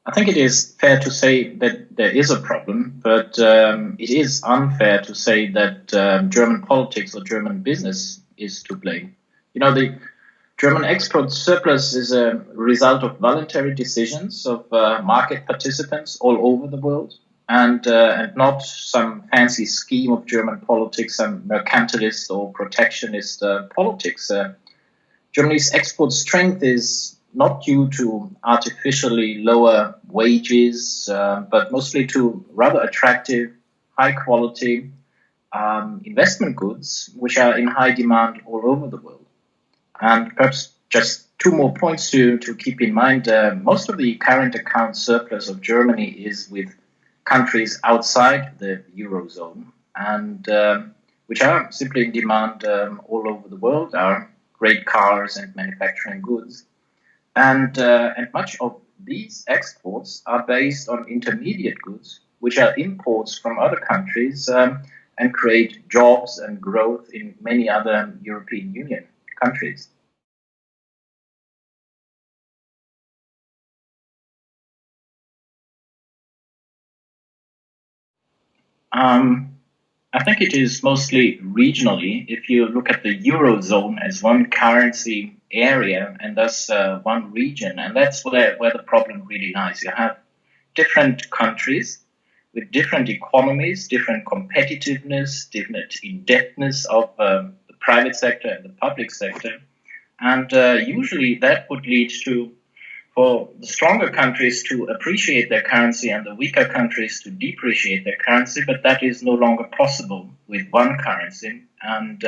I think it is fair to say that there is a problem, but it is unfair to say that German politics or German business is to blame. The German export surplus is a result of voluntary decisions of market participants all over the world, and not some fancy scheme of German politics, some mercantilist or protectionist politics. Germany's export strength is not due to artificially lower wages, but mostly to rather attractive, high quality investment goods, which are in high demand all over the world. And perhaps just two more points to keep in mind. Most of the current account surplus of Germany is with countries outside the Eurozone, and which are simply in demand all over the world, are great cars and manufacturing goods. And much of these exports are based on intermediate goods, which are imports from other countries and create jobs and growth in many other European Union countries. I think it is mostly regionally. If you look at the Eurozone as one currency area and thus one region, and that's where the problem really lies. You have different countries with different economies, different competitiveness, different indebtedness of the private sector and the public sector. And usually that would lead for the stronger countries to appreciate their currency and the weaker countries to depreciate their currency, but that is no longer possible with one currency. And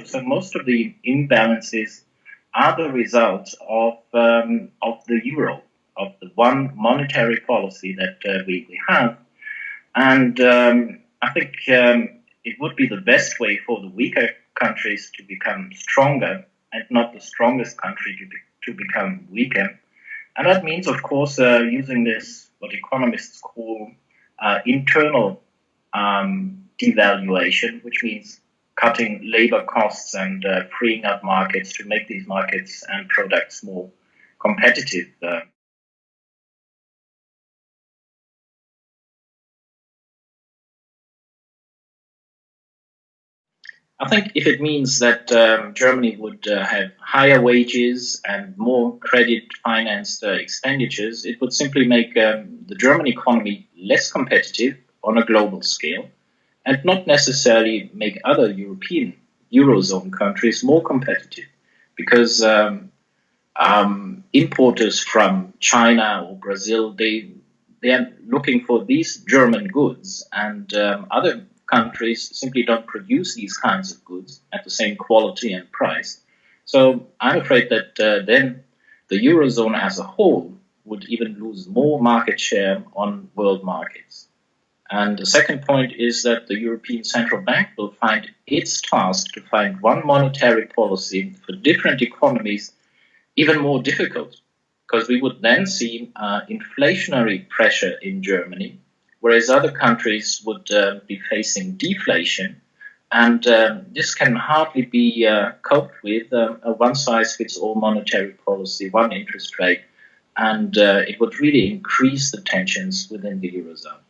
so most of the imbalances are the result of the euro, of the one monetary policy that we have. And I think it would be the best way for the weaker countries to become stronger and not the strongest country to become weaker. And that means, of course, using this, what economists call internal devaluation, which means cutting labor costs and freeing up markets to make these markets and products more competitive. I think if it means that Germany would have higher wages and more credit-financed expenditures, it would simply make the German economy less competitive on a global scale and not necessarily make other European Eurozone countries more competitive, because importers from China or Brazil, they are looking for these German goods, and other countries simply don't produce these kinds of goods at the same quality and price. So I'm afraid that then the Eurozone as a whole would even lose more market share on world markets. And the second point is that the European Central Bank will find its task to find one monetary policy for different economies even more difficult, because we would then see inflationary pressure in Germany, whereas other countries would be facing deflation. And this can hardly be coped with a one-size-fits-all monetary policy, one interest rate, and it would really increase the tensions within the Eurozone.